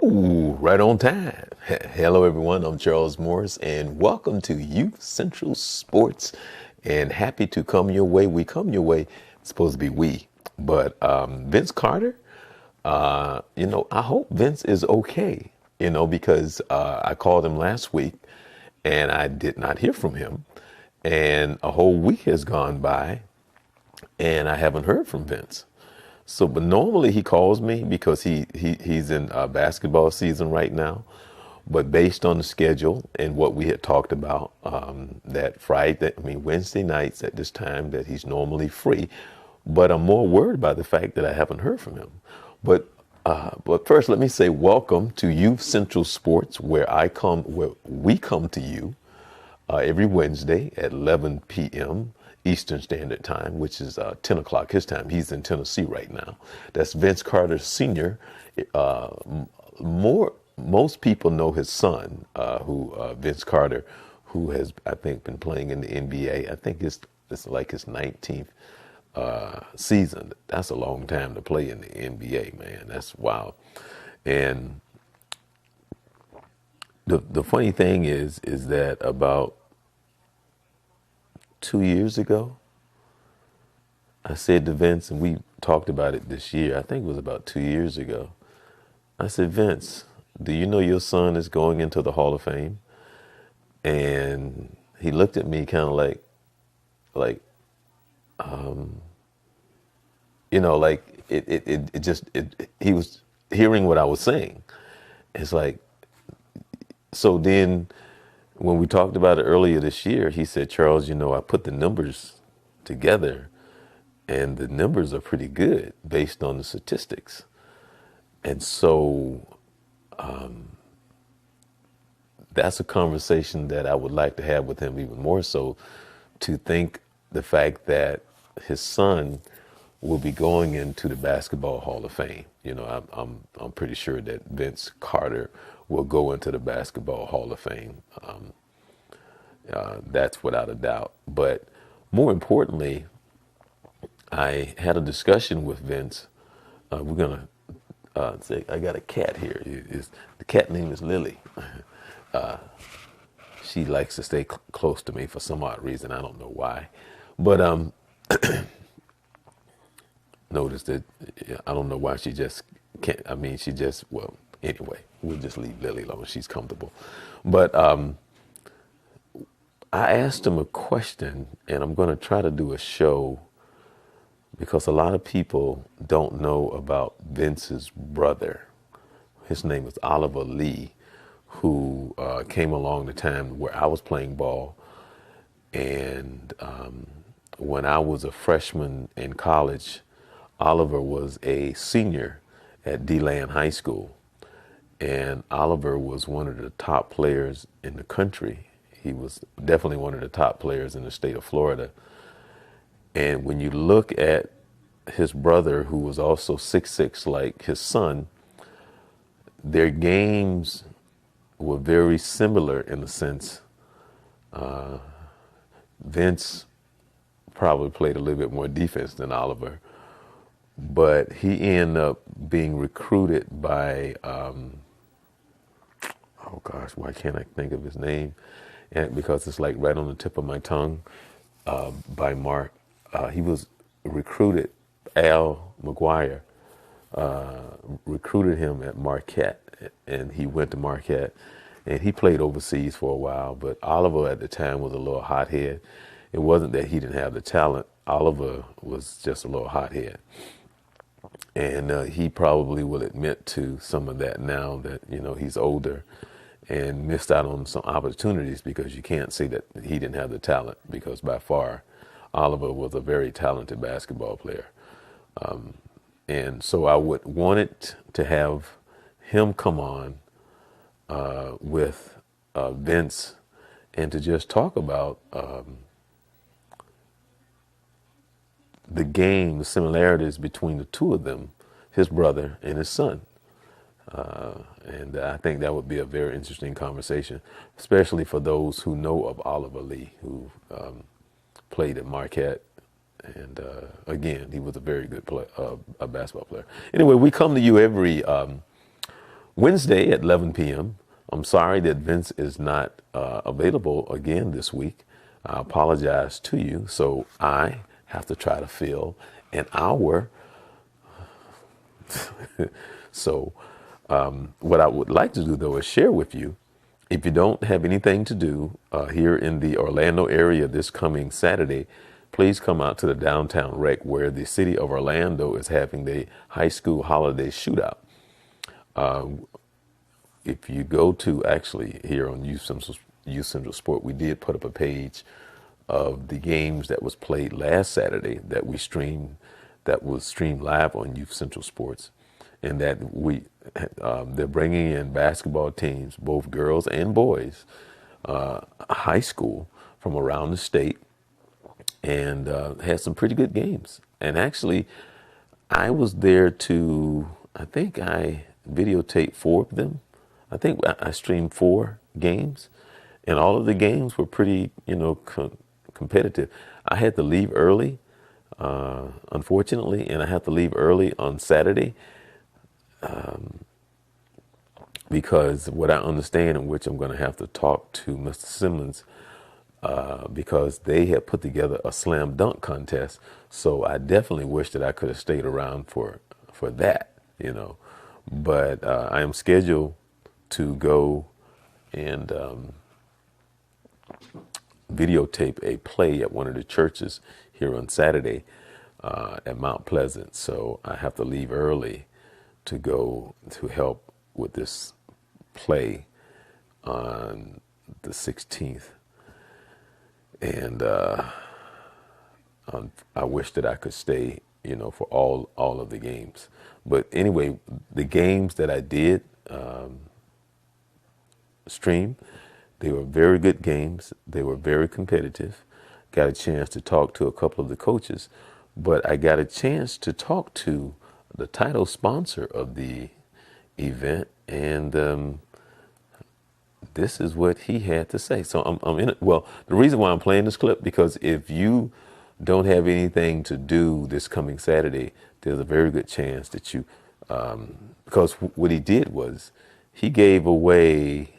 Ooh, right on time. Hello, everyone. I'm Charles Morse, and welcome to Youth Central Sports. And happy to come your way. We come your way. It's supposed to be we, but Vince Carter. I hope Vince is okay. Because I called him last week, and I did not hear from him, and a whole week has gone by, and I haven't heard from Vince. So, but normally he calls me because he's in basketball season right now. But based on the schedule and what we had talked about, that Wednesday nights at this time that he's normally free. But I'm more worried by the fact that I haven't heard from him. But first, let me say welcome to Youth Central Sports, where we come to you every Wednesday at 11 p.m. Eastern Standard Time, which is 10 o'clock his time. He's in Tennessee right now. That's Vince Carter Sr. Most people know his son, Vince Carter, who has, I think, been playing in the NBA. I think it's like his 19th season. That's a long time to play in the NBA, man. That's wild. And the funny thing is that about 2 years ago, I said to Vince, and we talked about it this year, I think it was about 2 years ago. I said, Vince, do you know your son is going into the Hall of Fame? And he looked at me kind of like, he was hearing what I was saying. It's like, so then when we talked about it earlier this year, he said, Charles, I put the numbers together and the numbers are pretty good based on the statistics. And so that's a conversation that I would like to have with him even more so, to think the fact that his son will be going into the Basketball Hall of Fame. I'm pretty sure that Vince Carter will go into the Basketball Hall of Fame. That's without a doubt. But more importantly, I had a discussion with Vince. We're gonna say I got a cat here. The cat name is Lily. She likes to stay close to me for some odd reason. I don't know why, but notice that I don't know why she just can't. I mean, anyway, we'll just leave Lily alone. She's comfortable. But I asked him a question, and I'm going to try to do a show because a lot of people don't know about Vince's brother. His name is Oliver Lee, who came along the time where I was playing ball. And when I was a freshman in college, Oliver was a senior at DeLand High School. And Oliver was one of the top players in the country. He was definitely one of the top players in the state of Florida. And when you look at his brother, who was also 6'6" like his son, their games were very similar in the sense Vince probably played a little bit more defense than Oliver, but he ended up being recruited by, oh gosh, why can't I think of his name? And because it's like right on the tip of my tongue, by Mark. He was recruited, Al McGuire recruited him at Marquette, and he went to Marquette, and he played overseas for a while. But Oliver at the time was a little hothead. It wasn't that he didn't have the talent. Oliver was just a little hothead. And he probably will admit to some of that now that, he's older and missed out on some opportunities, because you can't say that he didn't have the talent, because by far Oliver was a very talented basketball player. And so I would want it to have him come on with Vince, and to just talk about the game, the similarities between the two of them, his brother and his son. And I think that would be a very interesting conversation, especially for those who know of Oliver Lee, who played at Marquette. And again, he was a very good a basketball player. Anyway, we come to you every Wednesday at 11 p.m. I'm sorry that Vince is not available again this week. I apologize to you. So I have to try to fill an hour. So what I would like to do, though, is share with you, if you don't have anything to do here in the Orlando area this coming Saturday, please come out to the downtown rec where the city of Orlando is having the high school holiday shootout. If you go to actually here on Youth Central Sport, we did put up a page of the games that was played last Saturday that was streamed live on Youth Central Sports, and that they're bringing in basketball teams, both girls and boys, high school from around the state, and had some pretty good games. And actually, I was there I think I videotaped 4 of them. I think I streamed 4 games, and all of the games were pretty, competitive. I had to leave early, unfortunately, and I had to leave early on Saturday because what I understand, in which I'm going to have to talk to Mr. Simmons, because they had put together a slam dunk contest. So I definitely wish that I could have stayed around for that, But I am scheduled to go and videotape a play at one of the churches here on Saturday at Mount Pleasant. So I have to leave early to go to help with this play on the 16th. And I wish that I could stay, for all of the games. But anyway, the games that I did stream, they were very good games. They were very competitive. Got a chance to talk to a couple of the coaches, but I got a chance to talk to the title sponsor of the event, and this is what he had to say. So I'm in it. Well, the reason why I'm playing this clip, because if you don't have anything to do this coming Saturday, there's a very good chance that you, because what he did was he gave away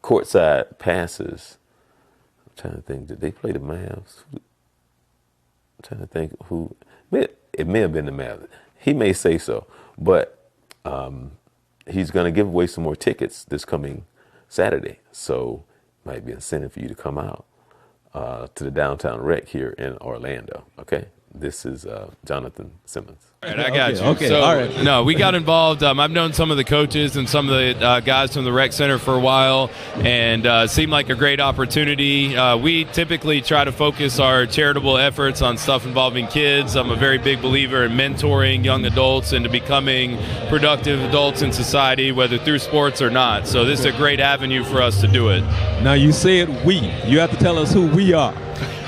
courtside passes. I'm trying to think, did they play the Mavs? I'm trying to think who. It may have been the Mavs. He may say so, but he's going to give away some more tickets this coming Saturday. So might be an incentive for you to come out to the downtown rec here in Orlando. Okay, this is Jonathan Simmons. All right, I got you. Okay, so, all right. No, we got involved. I've known some of the coaches and some of the guys from the rec center for a while, and it seemed like a great opportunity. We typically try to focus our charitable efforts on stuff involving kids. I'm a very big believer in mentoring young adults into becoming productive adults in society, whether through sports or not. So this is a great avenue for us to do it. Now, you said we. You have to tell us who we are.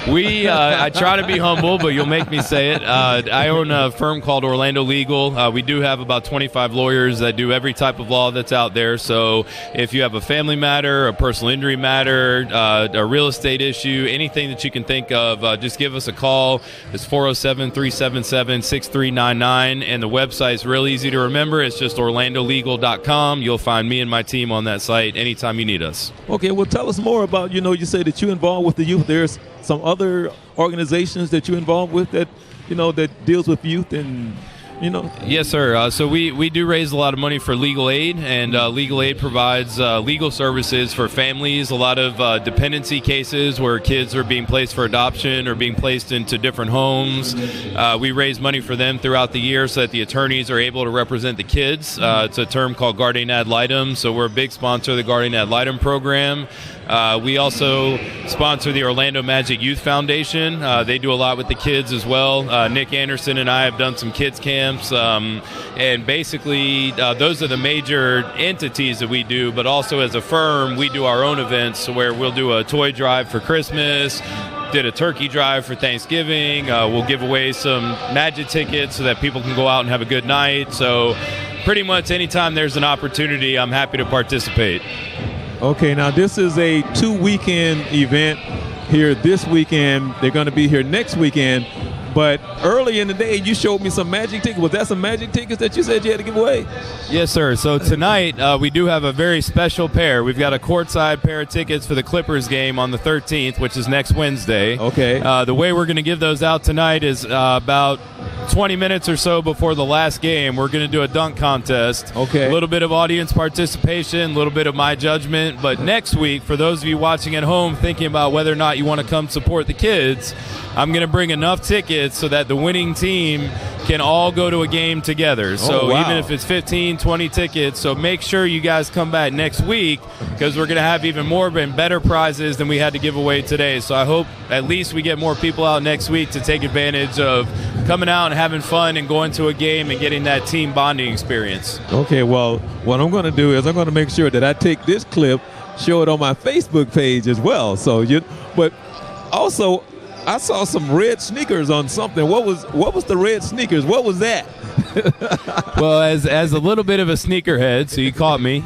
I try to be humble, but you'll make me say it. I own a firm called Orlando Legal. We do have about 25 lawyers that do every type of law that's out there. So if you have a family matter, a personal injury matter, a real estate issue, anything that you can think of, just give us a call. It's 407-377-6399, and the website's real easy to remember. It's just orlandolegal.com. You'll find me and my team on that site anytime you need us. Okay, well, tell us more about, you say that you're involved with the youth. There's some other organizations that you're involved with that, that deals with youth and, Yes, sir. So we do raise a lot of money for legal aid, and legal aid provides legal services for families, a lot of dependency cases where kids are being placed for adoption or being placed into different homes. We raise money for them throughout the year so that the attorneys are able to represent the kids. It's a term called guardian ad litem, so we're a big sponsor of the guardian ad litem program. We also sponsor the Orlando Magic Youth Foundation. They do a lot with the kids as well. Nick Anderson and I have done some kids camps, and basically those are the major entities that we do, but also as a firm we do our own events where we'll do a toy drive for Christmas, did a turkey drive for Thanksgiving. We'll give away some Magic tickets so that people can go out and have a good night. So pretty much anytime there's an opportunity, I'm happy to participate. Okay, now this is a 2-weekend event here this weekend. They're going to be here next weekend. But early in the day, you showed me some magic tickets. Was that some magic tickets that you said you had to give away? Yes, sir. So tonight we do have a very special pair. We've got a courtside pair of tickets for the Clippers game on the 13th, which is next Wednesday. Okay. The way we're going to give those out tonight is about 20 minutes or so before the last game. We're going to do a dunk contest. Okay. A little bit of audience participation, a little bit of my judgment. But next week, for those of you watching at home thinking about whether or not you want to come support the kids, I'm going to bring enough tickets so that the winning team can all go to a game together. So wow. even if it's 15, 20 tickets, so make sure you guys come back next week because we're going to have even more and better prizes than we had to give away today. So I hope at least we get more people out next week to take advantage of coming out and having fun and going to a game and getting that team bonding experience. Okay, well, what I'm going to do is I'm going to make sure that I take this clip, show it on my Facebook page as well. But also, I saw some red sneakers on something. What was the red sneakers? What was that? Well, as a little bit of a sneakerhead, so you caught me.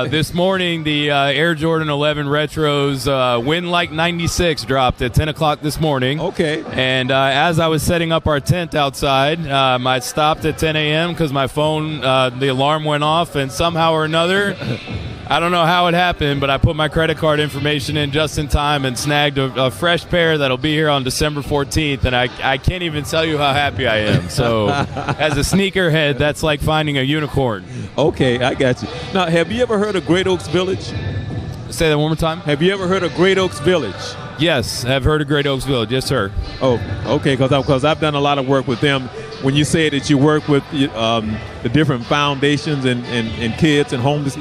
This morning, the Air Jordan 11 Retros Win Like 96 dropped at 10 o'clock this morning. Okay. And as I was setting up our tent outside, I stopped at 10 a.m. because my phone, the alarm went off, and somehow or another, I don't know how it happened, but I put my credit card information in just in time and snagged a fresh pair that'll be here on December 14th, and I can't even tell you how happy I am. So as a sneakerhead, that's like finding a unicorn. Okay, I got you. Now, have you ever heard of Great Oaks Village? Say that one more time. Have you ever heard of Great Oaks Village? Yes, I've heard of Great Oaks Village. Yes, sir. Oh, okay, because I've done a lot of work with them. When you say that you work with the different foundations and kids and homeless,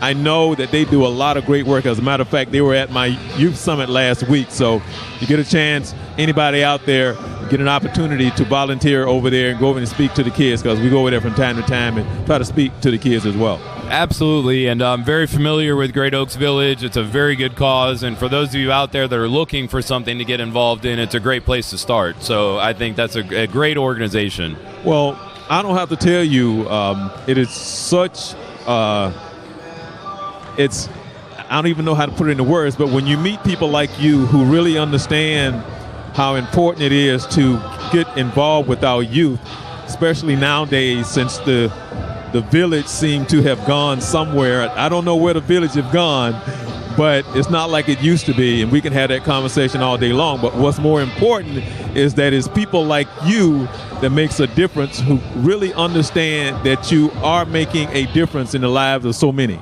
I know that they do a lot of great work. As a matter of fact, they were at my youth summit last week. So you get a chance, anybody out there, get an opportunity to volunteer over there and go over and speak to the kids, because we go over there from time to time and try to speak to the kids as well. Absolutely, and I'm very familiar with Great Oaks Village. It's a very good cause, and for those of you out there that are looking for something to get involved in, it's a great place to start. So I think that's a great organization. Well, I don't have to tell you, it is such... I don't even know how to put it into words, but when you meet people like you who really understand how important it is to get involved with our youth, especially nowadays since the village seemed to have gone somewhere. I don't know where the village have gone, but it's not like it used to be, and we can have that conversation all day long. But what's more important is that it's people like you that makes a difference, who really understand that you are making a difference in the lives of so many.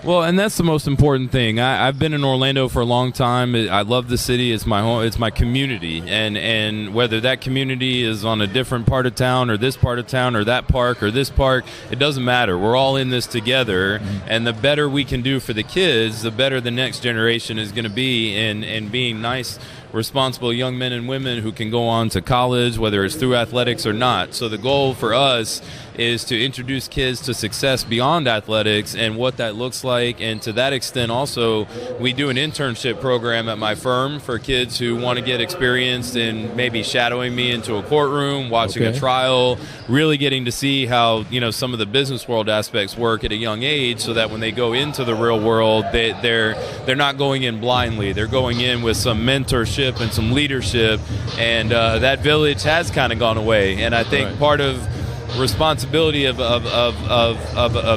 Well, and that's the most important thing. I've been in Orlando for a long time. I love the city. It's my home. It's my community. And whether that community is on a different part of town or this part of town or that park or this park, it doesn't matter. We're all in this together. And the better we can do for the kids, the better the next generation is going to be in being nice, responsible young men and women who can go on to college, whether it's through athletics or not. So the goal for us is to introduce kids to success beyond athletics and what that looks like. And to that extent also, we do an internship program at my firm for kids who want to get experienced in maybe shadowing me into a courtroom, watching a trial, really getting to see how some of the business world aspects work at a young age, so that when they go into the real world, they're not going in blindly. They're going in with some mentorship and some leadership, and that village has kind of gone away. And I think part of responsibility of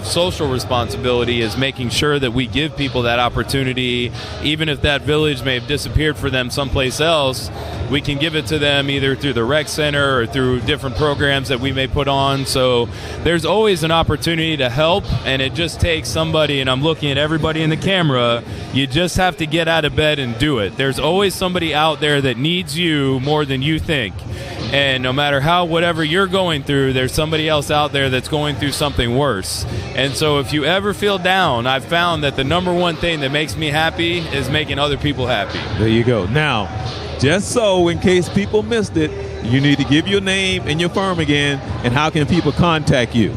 social responsibility is making sure that we give people that opportunity, even if that village may have disappeared for them someplace else. We can give it to them either through the rec center or through different programs that we may put on. So there's always an opportunity to help, and it just takes somebody, and I'm looking at everybody in the camera, you just have to get out of bed and do it. There's always somebody out there that needs you more than you think. And no matter whatever you're going through, there's somebody else out there that's going through something worse. And so if you ever feel down, I've found that the number one thing that makes me happy is making other people happy. There you go. Now, just so in case people missed it, you need to give your name and your firm again, and how can people contact you?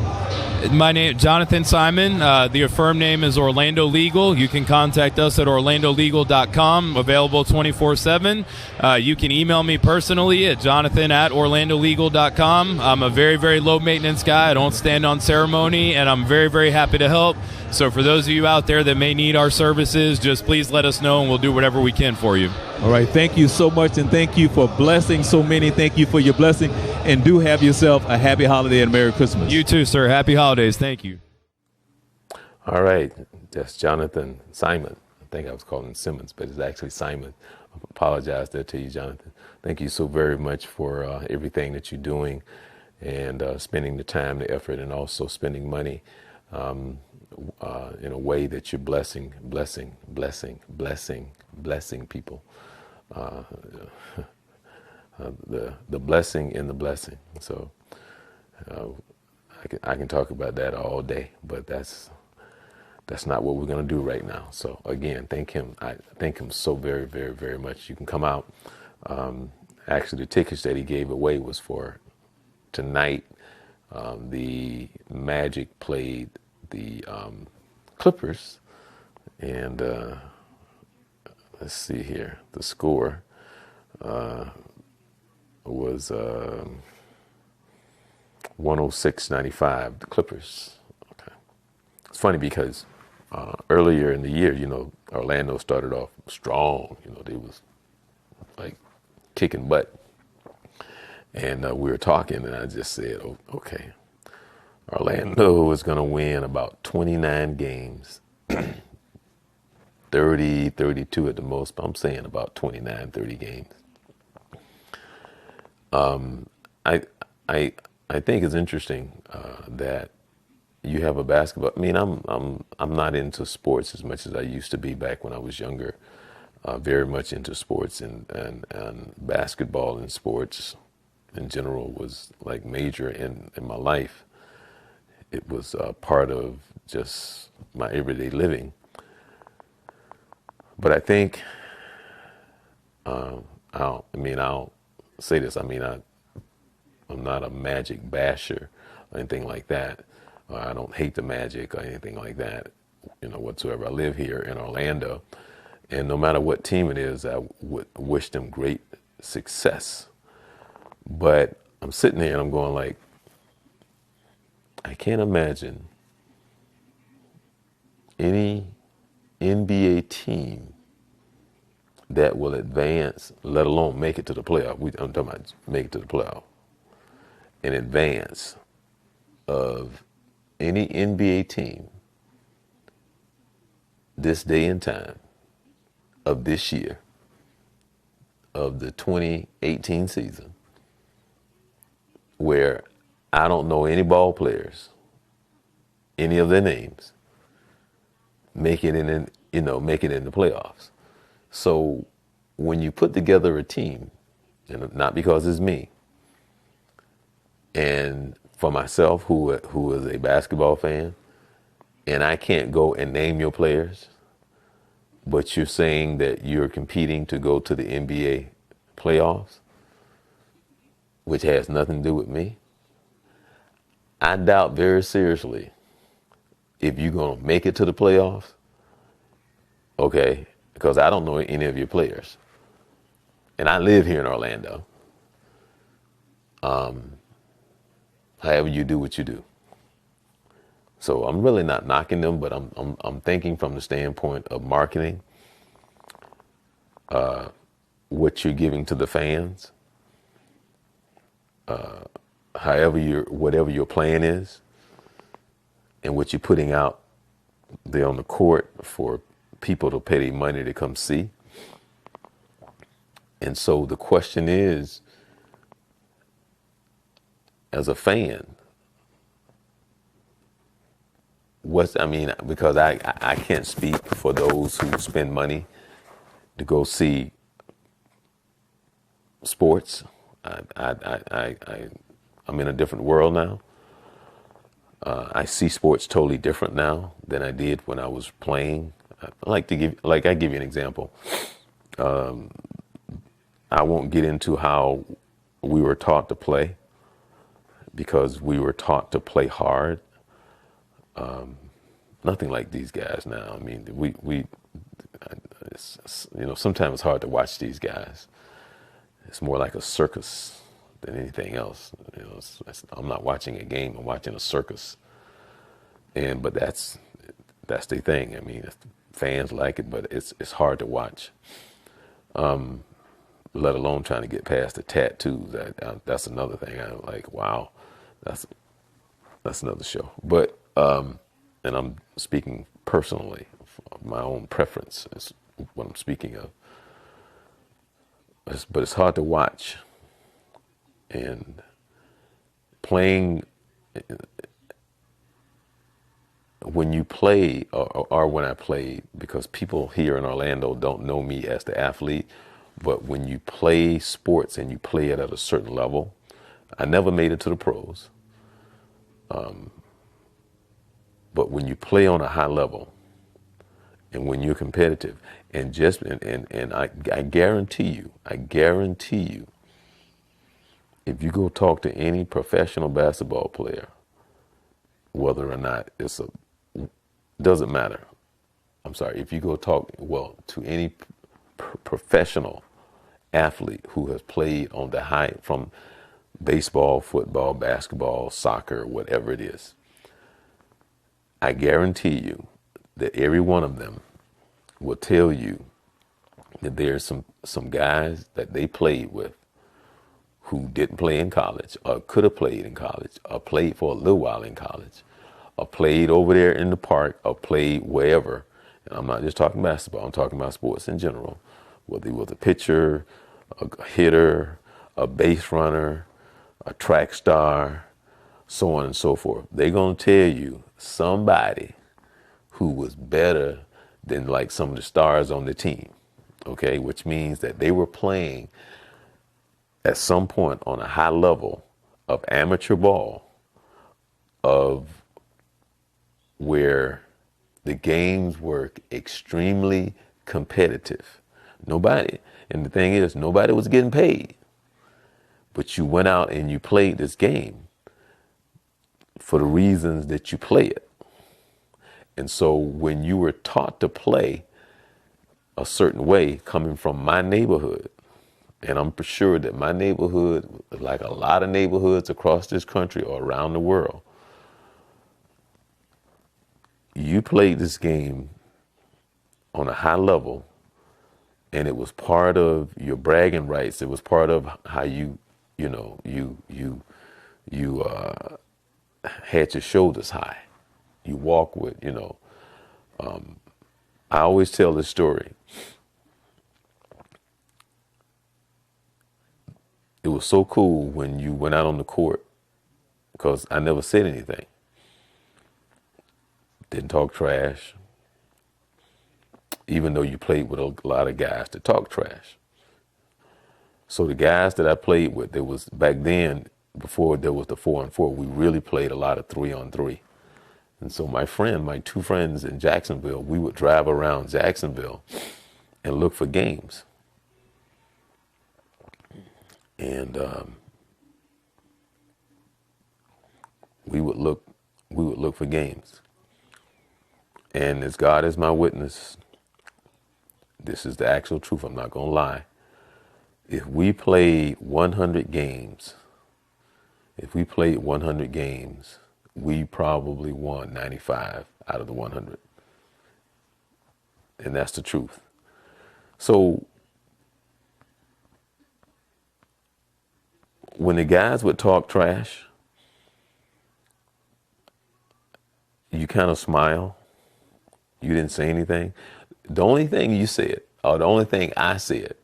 My name, Jonathan Simon. The firm name is Orlando Legal. You can contact us at orlandolegal.com, available 24/7. You can email me personally at jonathan@orlandolegal.com. I'm a very, very low-maintenance guy. I don't stand on ceremony, and I'm very, very happy to help. So for those of you out there that may need our services, just please let us know, and we'll do whatever we can for you. All right. Thank you so much, and thank you for blessing so many. Thank you for your blessing, and do have yourself a happy holiday and Merry Christmas. You too, sir. Happy holidays. Thank you. All right, that's Jonathan Simon. I think I was calling him Simmons, but it's actually Simon. I apologize there to you, Jonathan. Thank you so very much for everything that you're doing, and spending the time, the effort, and also spending money in a way that you're blessing people. The blessing in the blessing. So I can talk about that all day, but that's not what we're going to do right now. So again, thank him. I thank him so very, very, very much. You can come out. Actually, the tickets that he gave away was for tonight. The Magic played the Clippers, and let's see here. The score was 106-95. The Clippers. Okay. It's funny because earlier in the year, Orlando started off strong. They was like kicking butt, and we were talking, and I just said, "Oh, okay, Orlando is going to win about 29 games, 30, 32 at the most. But I'm saying about 29, 30 games." I think it's interesting that you have a basketball. I mean, I'm not into sports as much as I used to be back when I was younger. Very much into sports, and basketball and sports in general was like major in my life. It was part of just my everyday living. But I think, I'll say this. I mean, I'm not a Magic basher or anything like that. I don't hate the Magic or anything like that, whatsoever. I live here in Orlando, and no matter what team it is, I would wish them great success. But I'm sitting here and I'm going like, I can't imagine any NBA team that will advance, let alone make it to the playoff. I'm talking about make it to the playoff. In advance of any NBA team this day and time of this year, of the 2018 season, where I don't know any ball players, any of their names, make it in the playoffs. So when you put together a team, and not because it's me, and for myself, who is a basketball fan, and I can't go and name your players, but you're saying that you're competing to go to the NBA playoffs, which has nothing to do with me, I doubt very seriously if you're going to make it to the playoffs, okay, because I don't know any of your players. And I live here in Orlando. However you do what you do. So I'm really not knocking them, but I'm thinking from the standpoint of marketing, what you're giving to the fans, whatever your plan is, and what you're putting out there on the court for people to pay their money to come see. And so the question is, as a fan, because I can't speak for those who spend money to go see sports. I'm in a different world now. I see sports totally different now than I did when I was playing. I give you an example. I won't get into how we were taught to play, because we were taught to play hard. Nothing like these guys now. I mean, sometimes it's hard to watch these guys. It's more like a circus than anything else. I'm not watching a game. I'm watching a circus. But that's the thing. I mean, fans like it, but it's hard to watch. Let alone trying to get past the tattoos. That's another thing. I'm like, wow, that's another show. But and I'm speaking personally, my own preference is what I'm speaking of. But it's hard to watch. And playing, when you play, or when I played, because people here in Orlando don't know me as the athlete, but when you play sports and you play it at a certain level, I never made it to the pros. But when you play on a high level, and when you're competitive, and I guarantee you, if you go talk to any professional basketball player, whether or not doesn't matter. I'm sorry, if you go talk, to any professional athlete who has played on the high, from baseball, football, basketball, soccer, whatever it is, I guarantee you that every one of them will tell you that there's some guys that they played with who didn't play in college, or could have played in college, or played for a little while in college, or played over there in the park, or played wherever. And I'm not just talking basketball, I'm talking about sports in general. Whether he was a pitcher, a hitter, a base runner, a track star, so on and so forth. They're going to tell you somebody who was better than like some of the stars on the team, okay? Which means that they were playing at some point on a high level of amateur ball, of where the games were extremely competitive. And the thing is, nobody was getting paid. But you went out and you played this game for the reasons that you play it. And so when you were taught to play a certain way coming from my neighborhood, and I'm sure that my neighborhood, like a lot of neighborhoods across this country or around the world, you played this game on a high level, and it was part of your bragging rights. It was part of how you had your shoulders high. You walk with, I always tell this story. It was so cool when you went out on the court, because I never said anything. Didn't talk trash, even though you played with a lot of guys that talk trash. So the guys that I played with, there was back then, before there was the 4-on-4, we really played a lot of 3-on-3. And so my two friends in Jacksonville, we would drive around Jacksonville and look for games. And we would look for games. And as God is my witness, this is the actual truth, I'm not going to lie. If we played 100 games, we probably won 95 out of the 100. And that's the truth. So when the guys would talk trash, you kind of smile. You didn't say anything. The only thing you said, or the only thing I said,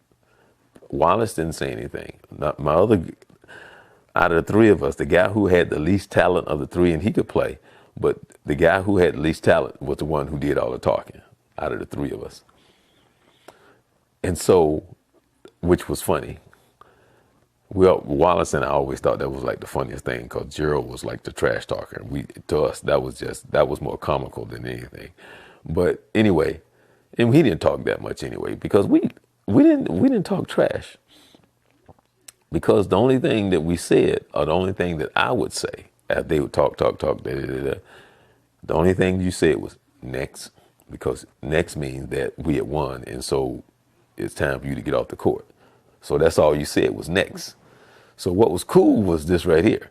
Wallace didn't say anything. Out of the three of us, the guy who had the least talent of the three, and he could play, but the guy who had the least talent was the one who did all the talking out of the three of us. And so, which was funny. Well, Wallace and I always thought that was like the funniest thing, because Gerald was like the trash talker. To us, that was more comical than anything. But anyway, and he didn't talk that much anyway, because we didn't talk trash. Because the only thing that we said, or the only thing that I would say, as they would talk, the The only thing you said was next, because next means that we had won, and so it's time for you to get off the court. So that's all you said was next. So what was cool was this right here.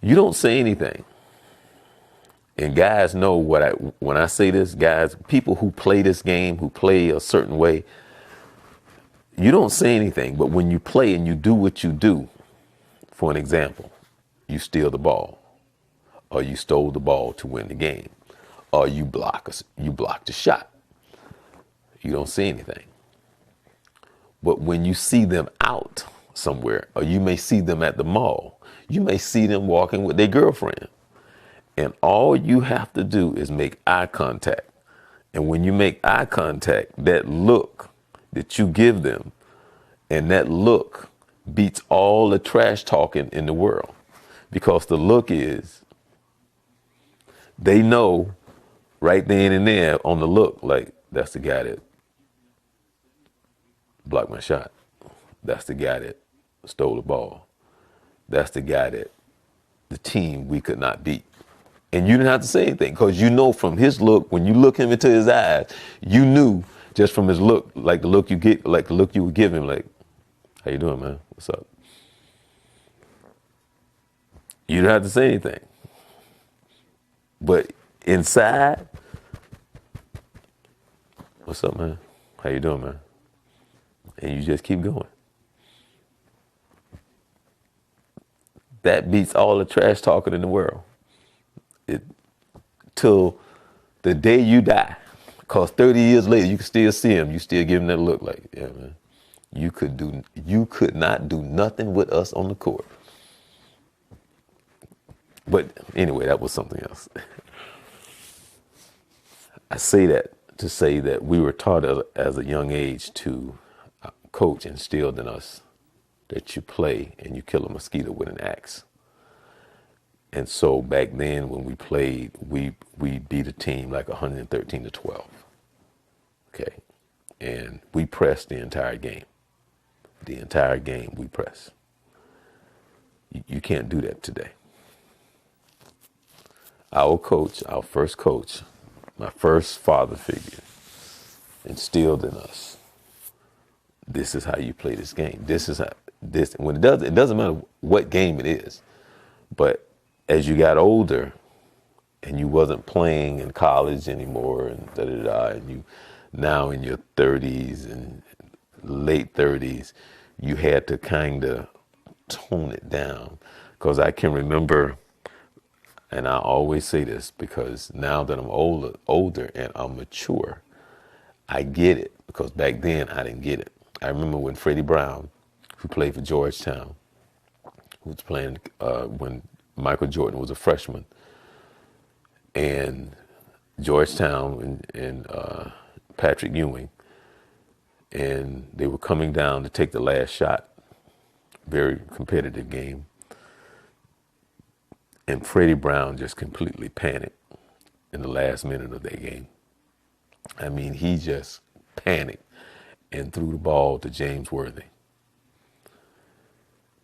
You don't say anything. And guys know when I say this, guys, people who play this game, who play a certain way, you don't say anything. But when you play and you do what you do, for an example, you steal the ball, or you stole the ball to win the game, or you blocked a shot. You don't say anything. But when you see them out somewhere, or you may see them at the mall, you may see them walking with their girlfriend. And all you have to do is make eye contact. And when you make eye contact, that look that you give them, and that look beats all the trash talking in the world. Because the look is, they know right then and there on the look, like, that's the guy that blocked my shot. That's the guy that stole the ball. That's the guy that the team we could not beat. And you didn't have to say anything, because you know from his look, when you look him into his eyes, you knew just from his look, like the look you get, like the look you would give him, like, how you doing, man? What's up? You don't have to say anything. But inside, what's up, man? How you doing, man? And you just keep going. That beats all the trash talking in the world. Till the day you die. Because 30 years later, you can still see him. You still give him that look like, yeah, man, you could not do nothing with us on the court. But anyway, that was something else. I say that to say that we were taught as a young age to coach instilled in us that you play and you kill a mosquito with an axe. And so back then when we played, we beat a team like 113-12. Okay. And we pressed the entire game. The entire game we pressed. You can't do that today. Our coach, our first coach, my first father figure, instilled in us, this is how you play this game. This is how when it doesn't matter what game it is. But as you got older and you wasn't playing in college anymore and and you now in your 30s and late 30s, you had to kind of tone it down. Because I can remember, and I always say this because now that I'm older and I'm mature, I get it. Because back then I didn't get it. I remember when Freddie Brown, who played for Georgetown, who was playing when Michael Jordan was a freshman, and Georgetown and Patrick Ewing, and they were coming down to take the last shot. Very competitive game. And Freddie Brown just completely panicked in the last minute of that game. I mean, he just panicked and threw the ball to James Worthy.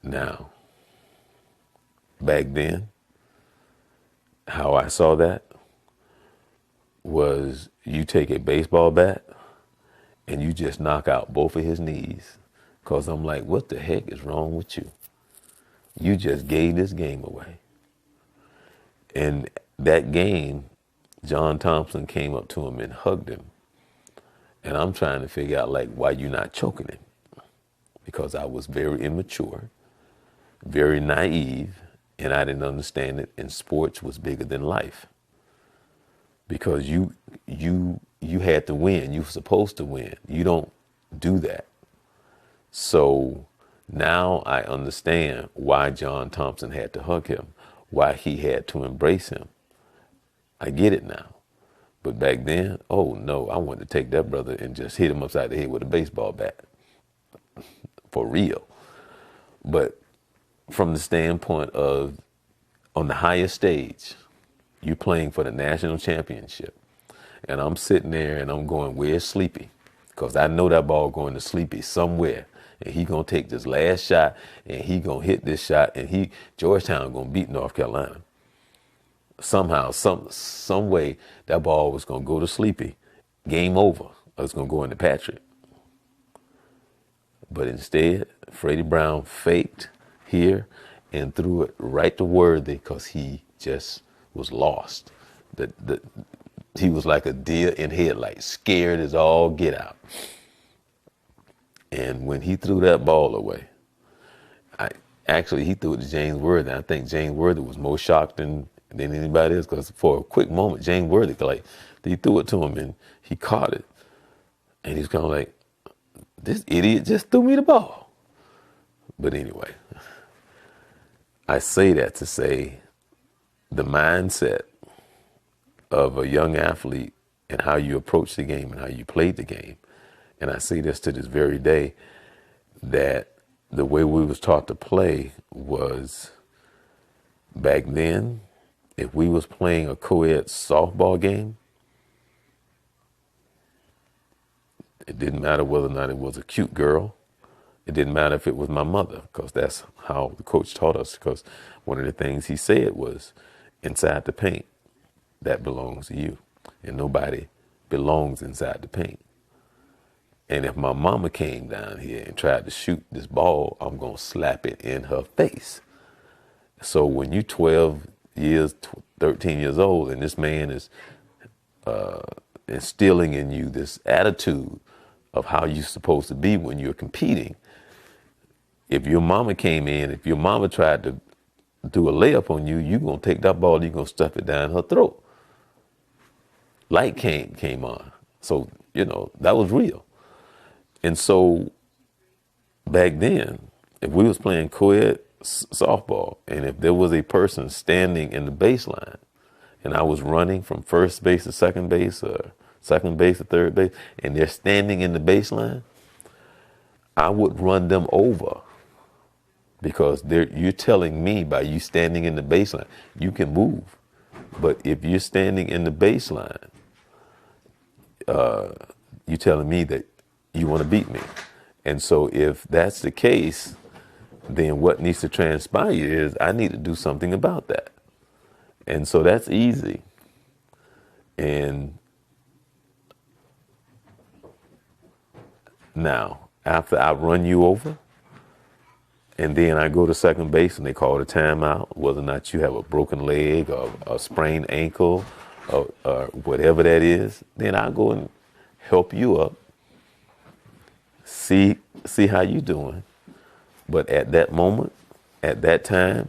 Now, back then, how I saw that was you take a baseball bat and you just knock out both of his knees. Because I'm like, what the heck is wrong with you? You just gave this game away. And that game, John Thompson came up to him and hugged him. And I'm trying to figure out, like, why you not choking him? Because I was very immature, very naive, and I didn't understand it. And sports was bigger than life. Because you had to win. You were supposed to win. You don't do that. So now I understand why John Thompson had to hug him, why he had to embrace him. I get it now. But back then, oh no, I wanted to take that brother and just hit him upside the head with a baseball bat. For real. But from the standpoint of, on the highest stage, you playing for the national championship. And I'm sitting there and I'm going, where's Sleepy? Because I know that ball going to Sleepy somewhere. And he going to take this last shot and he going to hit this shot and Georgetown going to beat North Carolina. somehow, some way, that ball was going to go to Sleepy. Game over. It was going to go into Patrick. But instead, Freddie Brown faked here and threw it right to Worthy because he just was lost. He was like a deer in headlights, scared as all get out. And when he threw that ball away, he threw it to James Worthy. I think James Worthy was more shocked than anybody else because for a quick moment, James Worthy, he threw it to him and he caught it. And he's kind of like, this idiot just threw me the ball. But anyway, I say that to say the mindset of a young athlete and how you approach the game and how you played the game. And I say this to this very day, that the way we was taught to play was, back then, if we was playing a co-ed softball game, it didn't matter whether or not it was a cute girl. It didn't matter if it was my mother, because that's how the coach taught us. Because one of the things he said was, inside the paint, that belongs to you. And nobody belongs inside the paint. And if my mama came down here and tried to shoot this ball, I'm going to slap it in her face. So when you're 12 years, 13 years old, and this man is instilling in you this attitude of how you're supposed to be when you're competing, if your mama came in, if your mama tried to do a layup on you, you're going to take that ball, you're going to stuff it down her throat. Light came on. So, that was real. And so back then, if we was playing co-ed softball, and if there was a person standing in the baseline, and I was running from first base to second base, or second base to third base, and they're standing in the baseline, I would run them over. Because you're telling me by you standing in the baseline, you can move. But if you're standing in the baseline, you're telling me that you want to beat me. And so if that's the case, then what needs to transpire is I need to do something about that. And so that's easy. And now, after I run you over, and then I go to second base and they call it a timeout, whether or not you have a broken leg or a sprained ankle or whatever that is, then I'll go and help you up, see how you doing. But at that moment, at that time,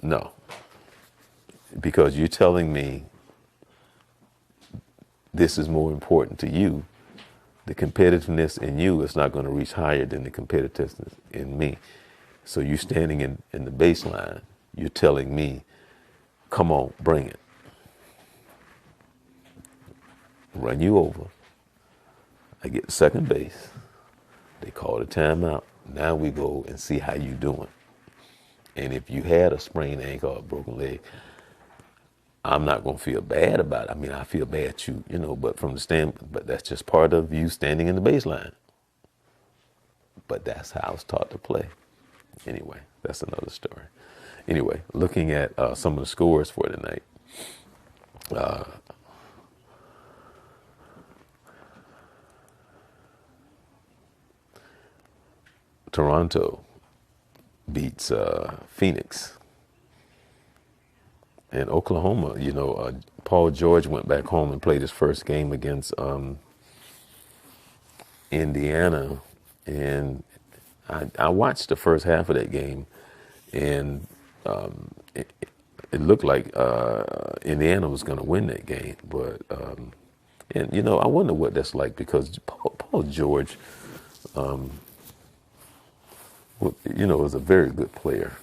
no. Because you're telling me this is more important to you. The competitiveness in you is not going to reach higher than the competitiveness in me. So you standing in the baseline, you're telling me, come on, bring it. Run you over. I get to second base. They call it a timeout. Now we go and see how you doing. And if you had a sprained ankle or a broken leg, I'm not going to feel bad about it. I mean, I feel bad but from the standpoint, but that's just part of you standing in the baseline. But that's how I was taught to play. Anyway, that's another story. Anyway, looking at some of the scores for tonight. Toronto beats Phoenix. And Oklahoma, Paul George went back home and played his first game against Indiana. And I watched the first half of that game, and it looked like Indiana was going to win that game. But, I wonder what that's like, because Paul George, is a very good player.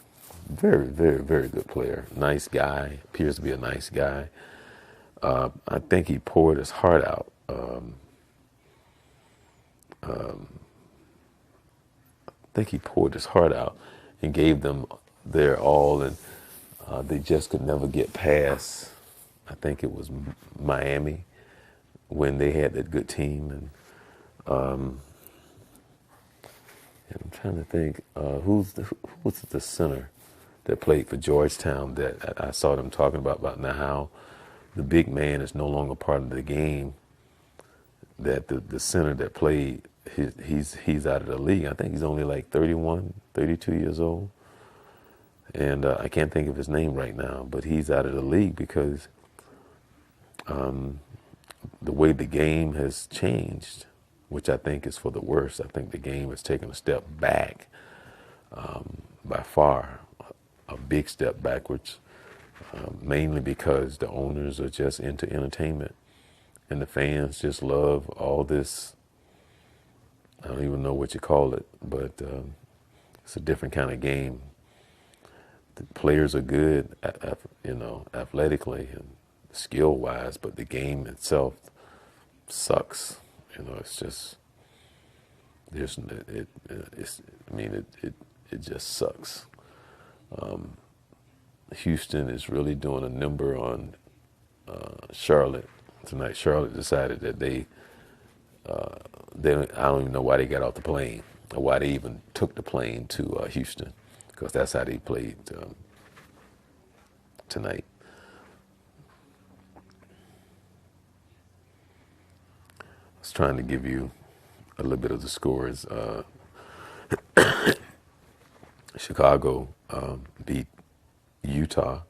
Very, very, very good player. Nice guy. Appears to be a nice guy. I think he poured his heart out. And gave them their all, and they just could never get past, I think it was Miami, when they had that good team. And I'm trying to think, who was the center that played for Georgetown that I saw them talking about now how the big man is no longer part of the game. That the center that played, he's out of the league. I think he's only like 31, 32 years old. And I can't think of his name right now, but he's out of the league because the way the game has changed, which I think is for the worse. I think the game has taken a step back, by far, a big step backwards, mainly because the owners are just into entertainment. And the fans just love all this, I don't even know what you call it, but it's a different kind of game. The players are good, athletically and skill-wise, but the game itself sucks. It's just, it just sucks. Houston is really doing a number on Charlotte. Tonight, Charlotte decided that I don't even know why they got off the plane or why they even took the plane to Houston, because that's how they played tonight. I was trying to give you a little bit of the scores. Chicago beat Utah,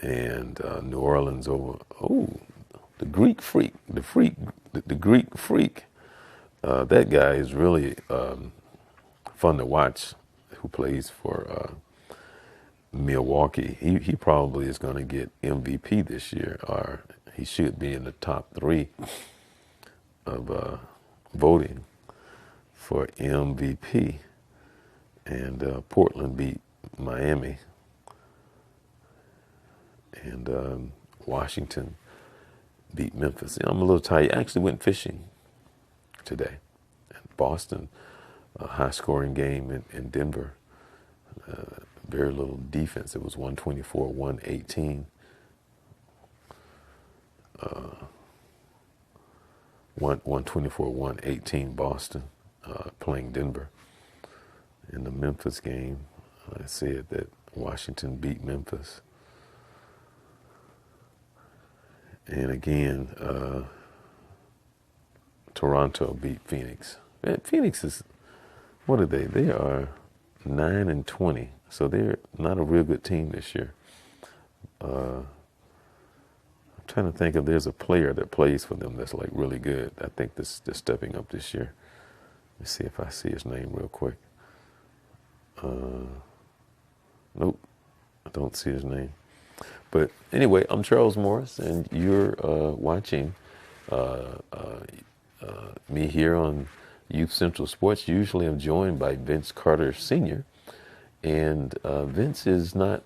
and New Orleans over. The Greek Freak. That guy is really fun to watch. Who plays for Milwaukee? He probably is going to get MVP this year, or he should be in the top 3 of voting for MVP. And Portland beat Miami, and Washington beat Memphis. I'm a little tired. I actually went fishing today. And Boston, a high-scoring game in Denver. Very little defense. It was 124-118. 124-118 Boston playing Denver. In the Memphis game, I said that Washington beat Memphis. And again, Toronto beat Phoenix. Man, Phoenix is, what are they? They are 9-20, so they're not a real good team this year. I'm trying to think if there's a player that plays for them that's like really good. I think they're stepping up this year. Let's see if I see his name real quick. Nope, I don't see his name. But anyway, I'm Charles Morris, and you're watching me here on Youth Central Sports. Usually I'm joined by Vince Carter Sr., and Vince is not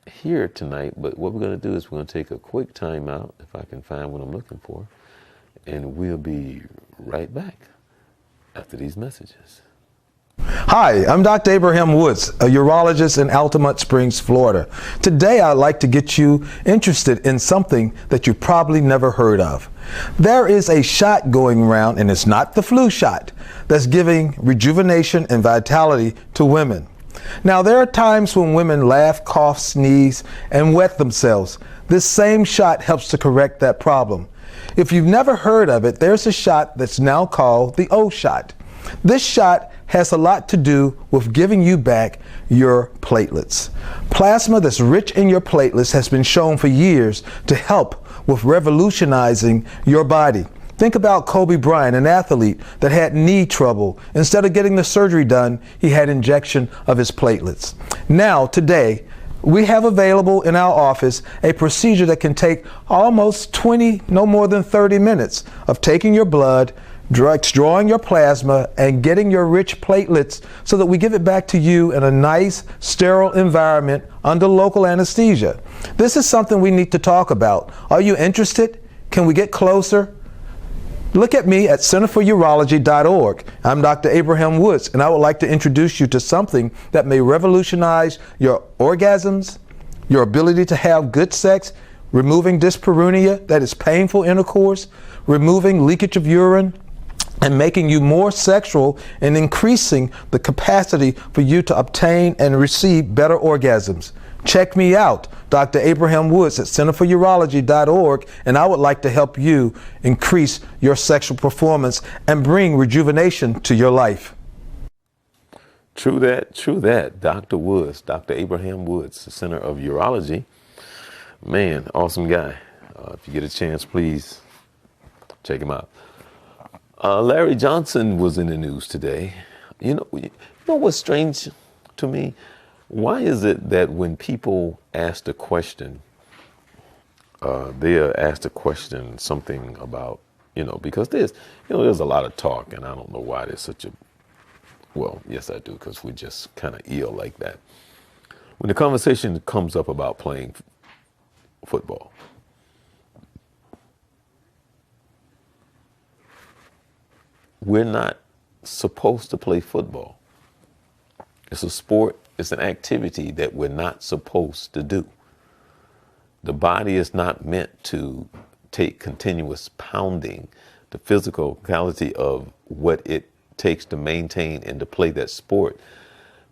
here tonight, but what we're going to do is we're going to take a quick time out, if I can find what I'm looking for, and we'll be right back after these messages. Hi, I'm Dr. Abraham Woods, a urologist in Altamont Springs, Florida. Today, I'd like to get you interested in something that you probably never heard of. There is a shot going around, and it's not the flu shot, that's giving rejuvenation and vitality to women. Now, there are times when women laugh, cough, sneeze, and wet themselves. This same shot helps to correct that problem. If you've never heard of it, there's a shot that's now called the O shot. This shot has a lot to do with giving you back your platelets. Plasma that's rich in your platelets has been shown for years to help with revolutionizing your body. Think about Kobe Bryant, an athlete that had knee trouble. Instead of getting the surgery done, he had injection of his platelets. Now, today, we have available in our office a procedure that can take almost 20, no more than 30 minutes of taking your blood, drawing your plasma, and getting your rich platelets so that we give it back to you in a nice, sterile environment under local anesthesia. This is something we need to talk about. Are you interested? Can we get closer? Look at me at centerforurology.org. I'm Dr. Abraham Woods, and I would like to introduce you to something that may revolutionize your orgasms, your ability to have good sex, removing dyspareunia, that is painful intercourse, removing leakage of urine, and making you more sexual and increasing the capacity for you to obtain and receive better orgasms. Check me out, Dr. Abraham Woods at centerforurology.org, and I would like to help you increase your sexual performance and bring rejuvenation to your life. True that, true that. Dr. Woods, Dr. Abraham Woods, the Center of Urology. Man, awesome guy. If you get a chance, please check him out. Larry Johnson was in the news today. You know what's strange to me? Why is it that when people ask a question, they are asked a question something about, because there's a lot of talk, and I don't know why there's such a, well, yes I do, because we're just kind of ill like that. When the conversation comes up about playing football, we're not supposed to play football. It's a sport, it's an activity that we're not supposed to do. The body is not meant to take continuous pounding. The physicality of what it takes to maintain and to play that sport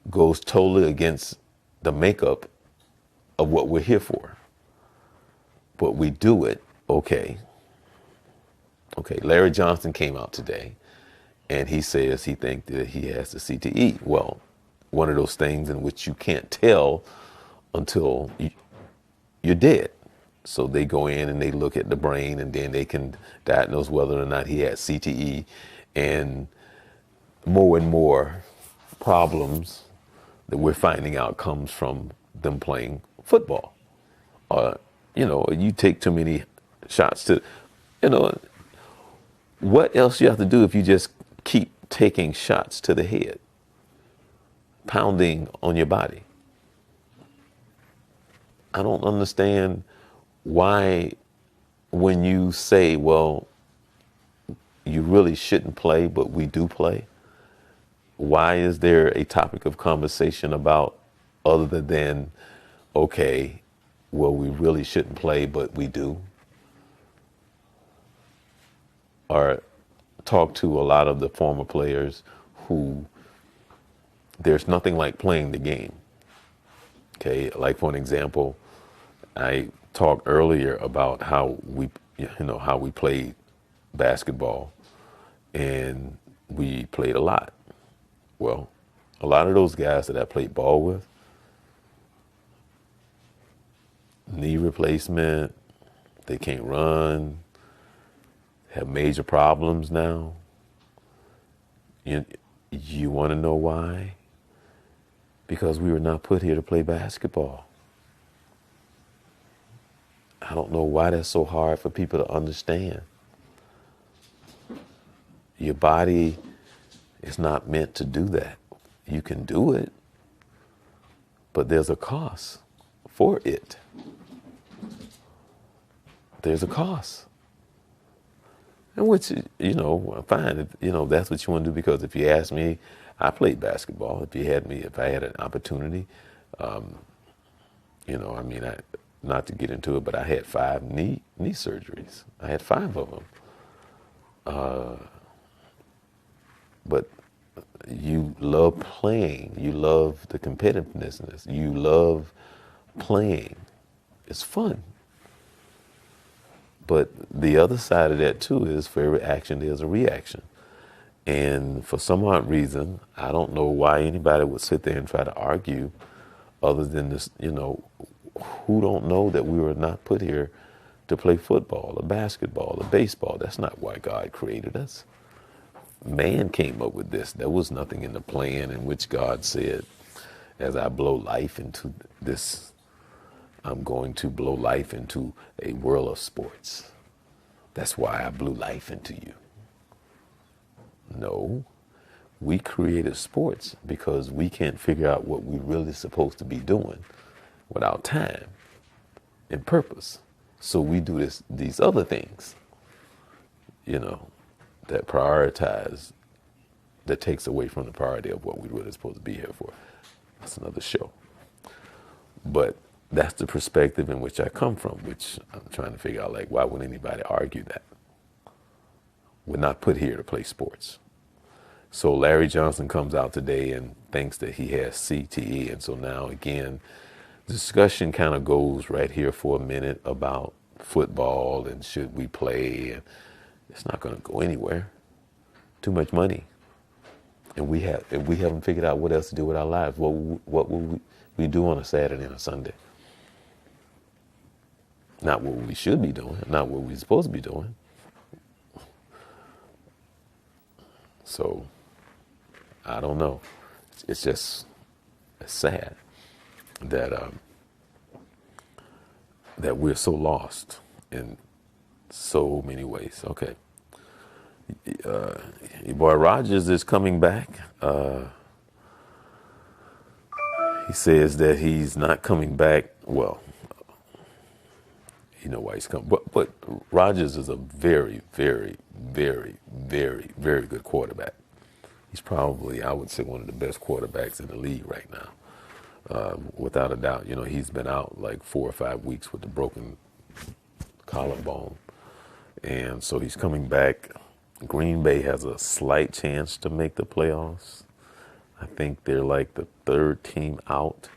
goes totally against the makeup of what we're here for. But we do it, okay. Larry Johnson came out today and he says he thinks that he has the CTE. Well, one of those things in which you can't tell until you're dead. So they go in and they look at the brain, and then they can diagnose whether or not he has CTE. And more problems that we're finding out comes from them playing football. You take too many shots to, what else you have to do if you just keep taking shots to the head, pounding on your body? I don't understand why, when you say, well, you really shouldn't play, but we do play, why is there a topic of conversation about other than, okay, well, we really shouldn't play, but we do? Or talk to a lot of the former players who there's nothing like playing the game. Okay, like for an example, I talked earlier about how we played basketball, and we played a lot. Well, a lot of those guys that I played ball with, knee replacement, they can't run, have major problems now. You want to know why? Because we were not put here to play basketball. I don't know why that's so hard for people to understand. Your body is not meant to do that. You can do it, but there's a cost for it. There's a cost. And which, fine, if that's what you want to do, because if you ask me, I played basketball. If I had an opportunity, not to get into it, but I had 5 knee surgeries. I had 5 of them. But you love playing. You love the competitiveness. You love playing. It's fun. But the other side of that too is, for every action there's a reaction. And for some odd reason, I don't know why anybody would sit there and try to argue, other than this, who don't know that we were not put here to play football or basketball or baseball. That's not why God created us. Man came up with this. There was nothing in the plan in which God said, as I blow life into this, I'm going to blow life into a world of sports. That's why I blew life into you. No, we created sports because we can't figure out what we're really supposed to be doing without time and purpose. So we do these other things, that prioritize, that takes away from the priority of what we really supposed to be here for. That's another show. But that's the perspective in which I come from, which I'm trying to figure out, why would anybody argue that? We're not put here to play sports. So Larry Johnson comes out today and thinks that he has CTE. And so now, again, discussion kind of goes right here for a minute about football and should we play. And it's not going to go anywhere. Too much money. And we haven't figured out what else to do with our lives. What will we do on a Saturday and a Sunday? Not what we should be doing, not what we're supposed to be doing. So, I don't know. It's just sad that that we're so lost in so many ways. Okay. Your boy Rogers is coming back. He says that he's not coming back. Well, you know why he's coming. But Rogers is a very, very, very, very, very good quarterback. He's probably, I would say, one of the best quarterbacks in the league right now. Without a doubt. You know, he's been out like 4 or 5 weeks with a broken collarbone. And so he's coming back. Green Bay has a slight chance to make the playoffs. I think they're like the third team out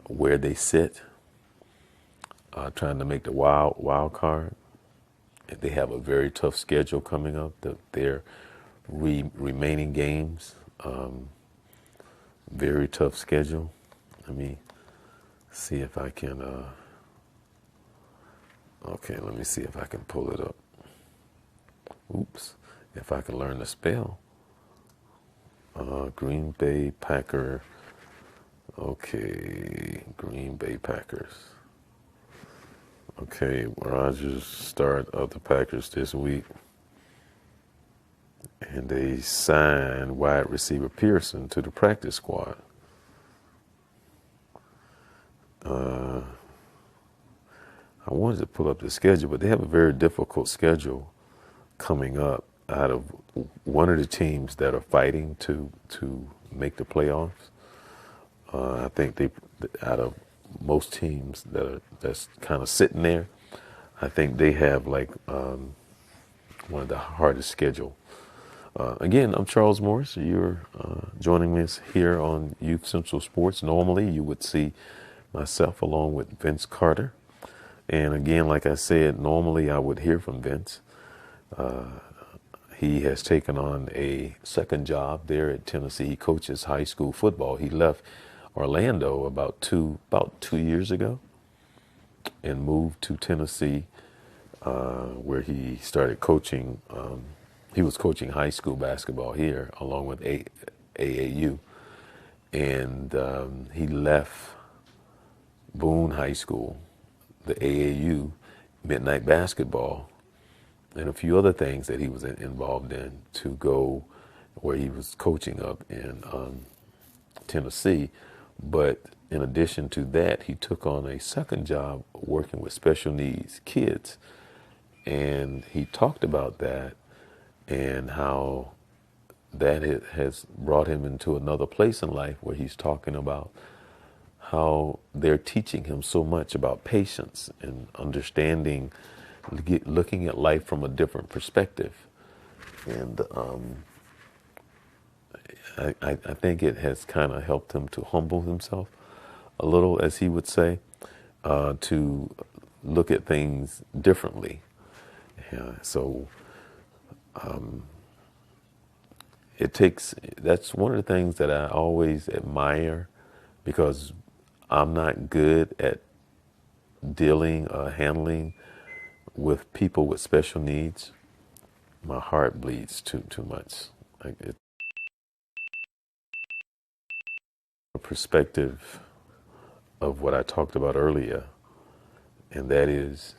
where they sit, trying to make the wild card. They have a very tough schedule coming up. Their remaining games, very tough schedule. Let me see if I can. Okay, let me see if I can pull it up. Oops, if I can learn to spell. Green Bay Packer. Okay, Green Bay Packers. Okay, Rodgers start of the Packers this week. And they signed wide receiver Pearson to the practice squad. I wanted to pull up the schedule, but they have a very difficult schedule coming up out of one of the teams that are fighting to make the playoffs. I think out of most teams that's kind of sitting there, I think they have like one of the hardest schedule. Again, I'm Charles Morse. You're joining us here on Youth Central Sports. Normally, you would see myself along with Vince Carter. And again, like I said, normally I would hear from Vince. He has taken on a second job there at Tennessee. He coaches high school football. He left Orlando about two years ago and moved to Tennessee, where he started coaching. He was coaching high school basketball here along with AAU. And he left Boone High School, the AAU, midnight basketball, and a few other things that he was involved in to go where he was coaching up in Tennessee. But in addition to that, he took on a second job working with special needs kids. And he talked about that and how that has brought him into another place in life where he's talking about how they're teaching him so much about patience and understanding, looking at life from a different perspective. And I think it has kind of helped him to humble himself a little, as he would say, to look at things differently. So that's one of the things that I always admire, because I'm not good at handling with people with special needs. My heart bleeds too much. A perspective of what I talked about earlier, and that is,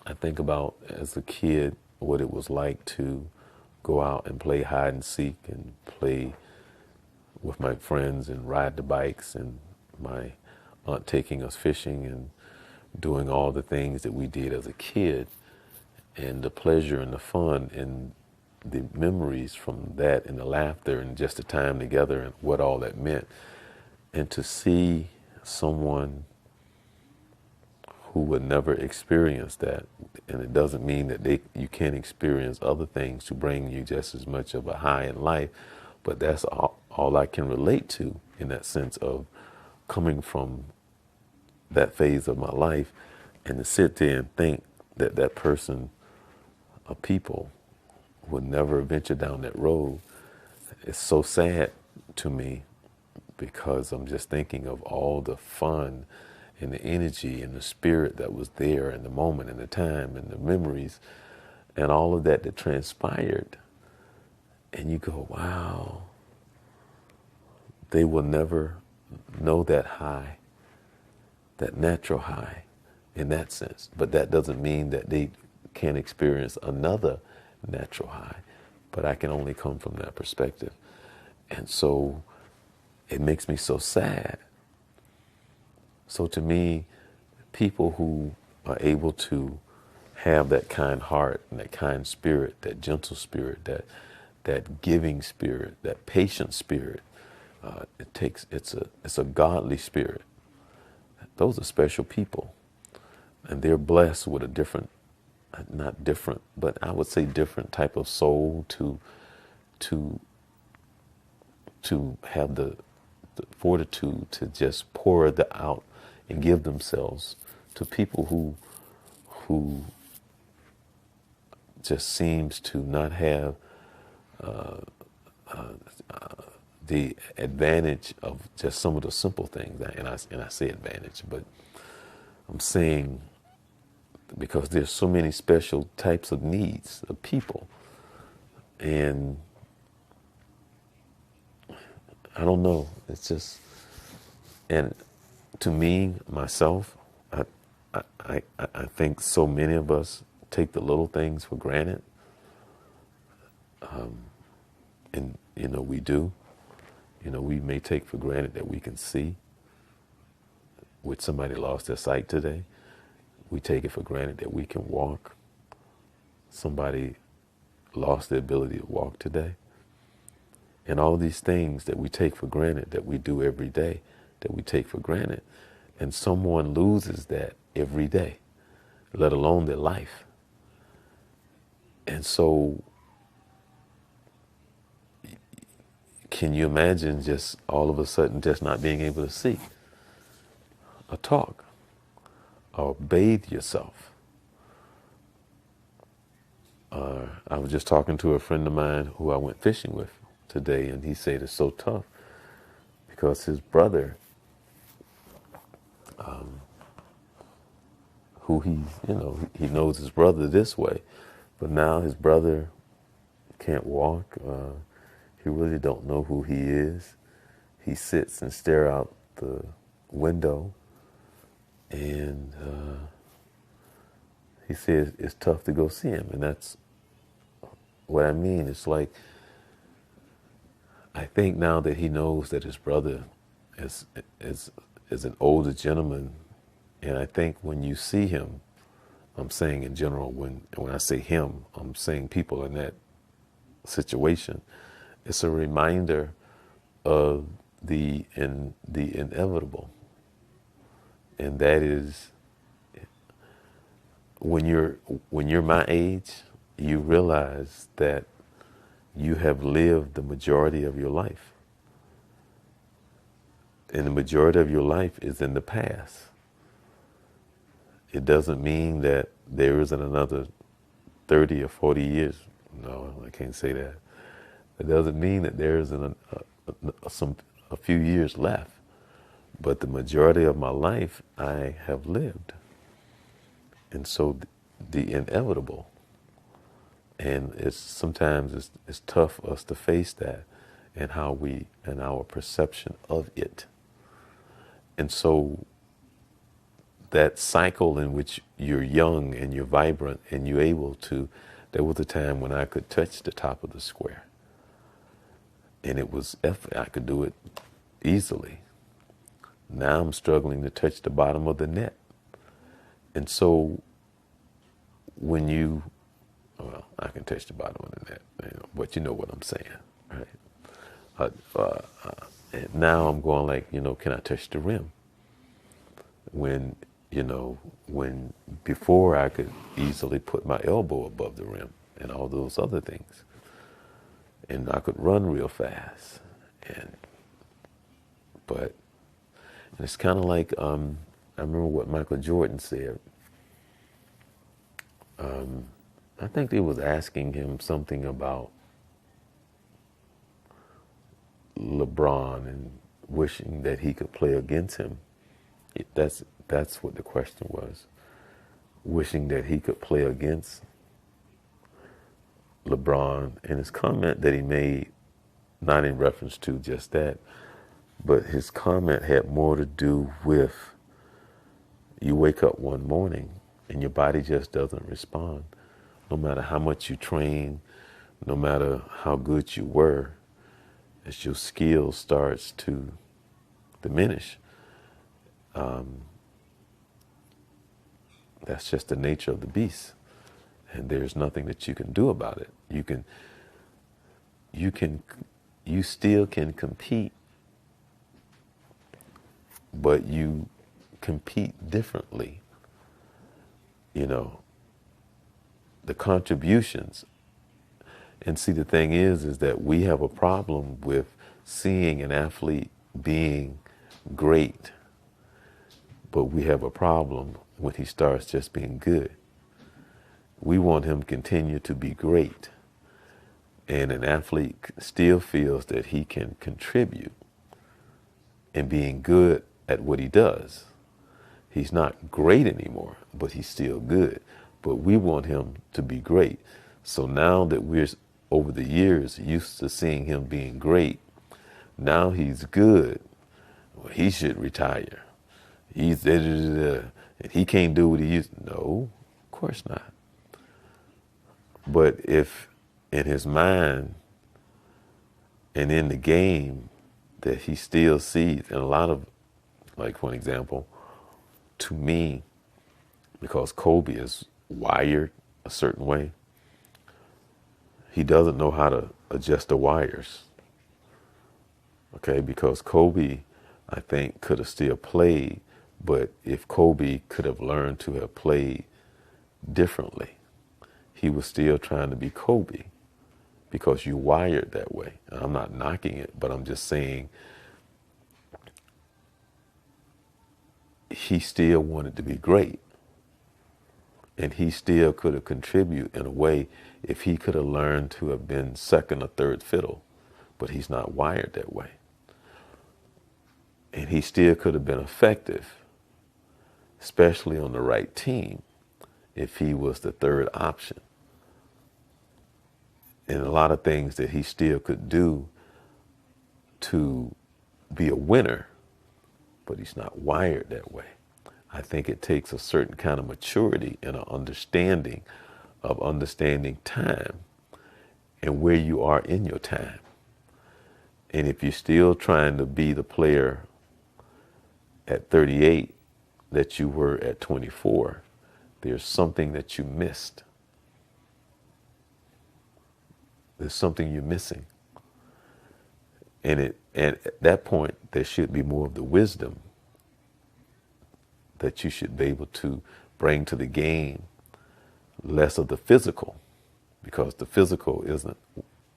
I think about as a kid what it was like to go out and play hide and seek and play with my friends and ride the bikes, and my aunt taking us fishing and doing all the things that we did as a kid, and the pleasure and the fun and the memories from that and the laughter and just the time together and what all that meant. And to see someone who would never experience that. And it doesn't mean that you can't experience other things to bring you just as much of a high in life, but that's all I can relate to in that sense of coming from that phase of my life, and to sit there and think that that person, a people, would never venture down that road. It's so sad to me, because I'm just thinking of all the fun and the energy and the spirit that was there, and the moment and the time and the memories and all of that that transpired. And you go, wow, they will never know that high, that natural high in that sense. But that doesn't mean that they can't experience another natural high. But I can only come from that perspective. And so it makes me so sad. So to me, people who are able to have that kind heart and that kind spirit, that gentle spirit, that giving spirit, that patient spirit, it's a godly spirit. Those are special people, and they're blessed with a different, not different, but I would say different type of soul to have the fortitude to just pour it out and give themselves to people who just seems to not have the advantage of just some of the simple things. And I say advantage, but I'm saying because there's so many special types of needs of people, and I don't know. It's just, and to me, myself, I think so many of us take the little things for granted, and we do. We may take for granted that we can see. Which somebody lost their sight today. We take it for granted that we can walk. Somebody lost the ability to walk today. And all these things that we take for granted, that we do every day, that we take for granted, and someone loses that every day, let alone their life. And so, can you imagine just all of a sudden just not being able to see, or talk, or bathe yourself? I was just talking to a friend of mine who I went fishing with today, and he said it's so tough because his brother, who he knows his brother this way, but now his brother can't walk. He really don't know who he is. He sits and stares out the window, and he says it's tough to go see him. And that's what I mean. It's like, I think now that he knows that his brother is an older gentleman, and I think when you see him, I'm saying in general, when I say him, I'm saying people in that situation, it's a reminder of the inevitable. And that is, when you're my age, you realize that you have lived the majority of your life. And the majority of your life is in the past. It doesn't mean that there isn't another 30 or 40 years. No, I can't say that. It doesn't mean that there isn't a few years left. But the majority of my life I have lived. And so the inevitable. And sometimes it's tough for us to face that, and our perception of it. And so that cycle in which you're young and you're vibrant and you're able to, there was a time when I could touch the top of the square. And it was effort. I could do it easily. Now I'm struggling to touch the bottom of the net. And so I can touch the bottom of the net, but you know what I'm saying, right? And now I'm going like, can I touch the rim? When, You know, when before I could easily put my elbow above the rim and all those other things. And I could run real fast. But it's kind of like, I remember what Michael Jordan said. I think they was asking him something about LeBron and wishing that he could play against him. That's what the question was. Wishing that he could play against LeBron, and his comment that he made, not in reference to just that, but his comment had more to do with you wake up one morning and your body just doesn't respond. No matter how much you train, no matter how good you were, as your skill starts to diminish, that's just the nature of the beast. And there's nothing that you can do about it. You still can compete, but you compete differently. You know, the contributions. And see, the thing is that we have a problem with seeing an athlete being great, but we have a problem when he starts just being good. We want him to continue to be great. And an athlete still feels that he can contribute in being good at what he does. He's not great anymore, but he's still good. But we want him to be great. So now that we're, over the years, used to seeing him being great, now he's good. Well, he should retire. He's and he can't do what he used to. No, of course not. But if in his mind and in the game that he still sees, and a lot of, like for an example, to me, because Kobe is wired a certain way, he doesn't know how to adjust the wires. Okay, because Kobe, I think, could have still played, but if Kobe could have learned to have played differently, he was still trying to be Kobe because you wired that way. And I'm not knocking it, but I'm just saying he still wanted to be great. And he still could have contributed in a way if he could have learned to have been second or third fiddle, but he's not wired that way. And he still could have been effective, especially on the right team, if he was the third option. And a lot of things that he still could do to be a winner, but he's not wired that way. I think it takes a certain kind of maturity and an understanding of understanding time and where you are in your time. And if you're still trying to be the player at 38 that you were at 24, there's something that you missed. There's something you're missing. And at that point, there should be more of the wisdom that you should be able to bring to the game, less of the physical, because the physical isn't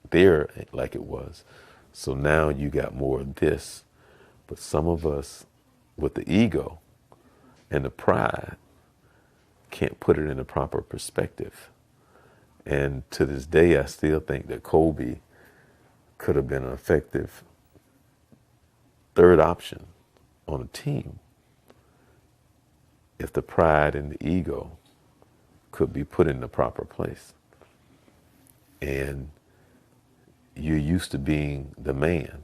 there like it was. So now you got more of this. But some of us with the ego and the pride can't put it in a proper perspective. And to this day, I still think that Kobe could have been an effective third option on a team if the pride and the ego could be put in the proper place. And you're used to being the man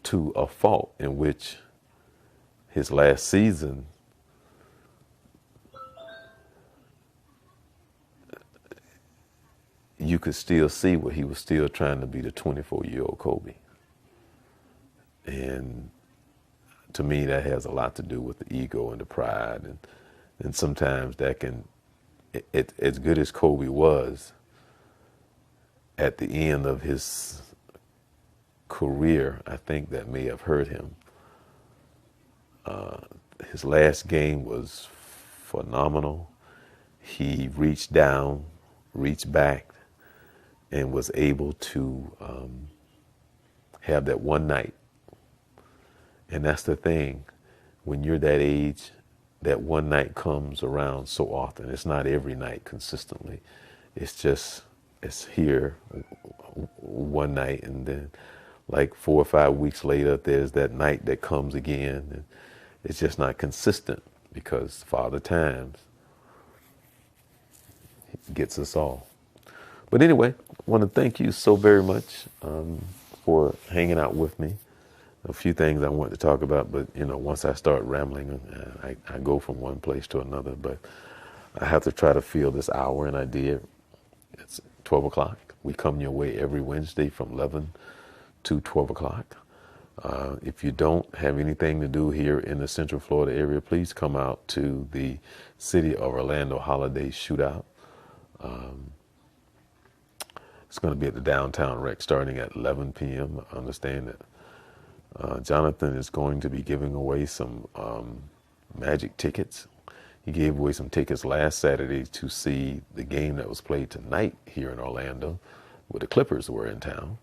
to a fault in which his last season, you could still see where he was still trying to be the 24-year-old Kobe. And to me, that has a lot to do with the ego and the pride. And sometimes that can, as good as Kobe was, at the end of his career, I think that may have hurt him. his last game was phenomenal. He reached down, reached back, and was able to have that one night. And that's the thing. When you're that age, that one night comes around so often. It's not every night consistently. It's here one night, and then like 4 or 5 weeks later, there's that night that comes again. And it's just not consistent because Father Times gets us all. But anyway, I want to thank you so very much for hanging out with me. A few things I want to talk about, but once I start rambling, I go from one place to another. But I have to try to fill this hour, and I did. It's 12 o'clock. We come your way every Wednesday from 11 to 12 o'clock. If you don't have anything to do here in the Central Florida area, please come out to the City of Orlando Holiday Shootout. It's going to be at the Downtown Rec starting at 11 p.m. I understand that Jonathan is going to be giving away some magic tickets. He gave away some tickets last Saturday to see the game that was played tonight here in Orlando, where the Clippers were in town.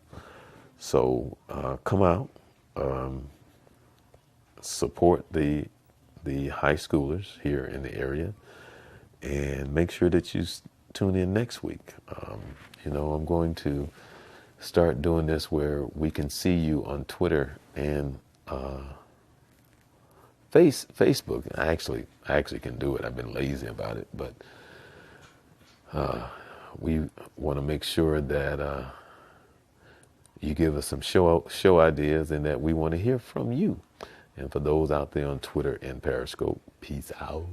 So come out, support the high schoolers here in the area, and make sure that you tune in next week. I'm going to start doing this where we can see you on Twitter and Facebook. I actually can do it. I've been lazy about it, but we want to make sure that you give us some show ideas, and that we want to hear from you. And for those out there on Twitter and Periscope, peace out,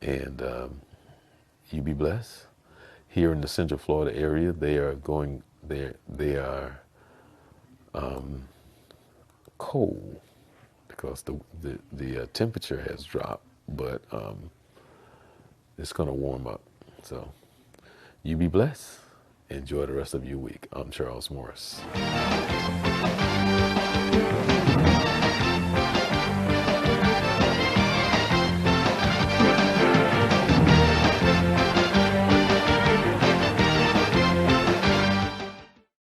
and you be blessed. Here in the Central Florida area, they are cold because the temperature has dropped, but it's going to warm up. So you be blessed. Enjoy the rest of your week. I'm Charles Morse.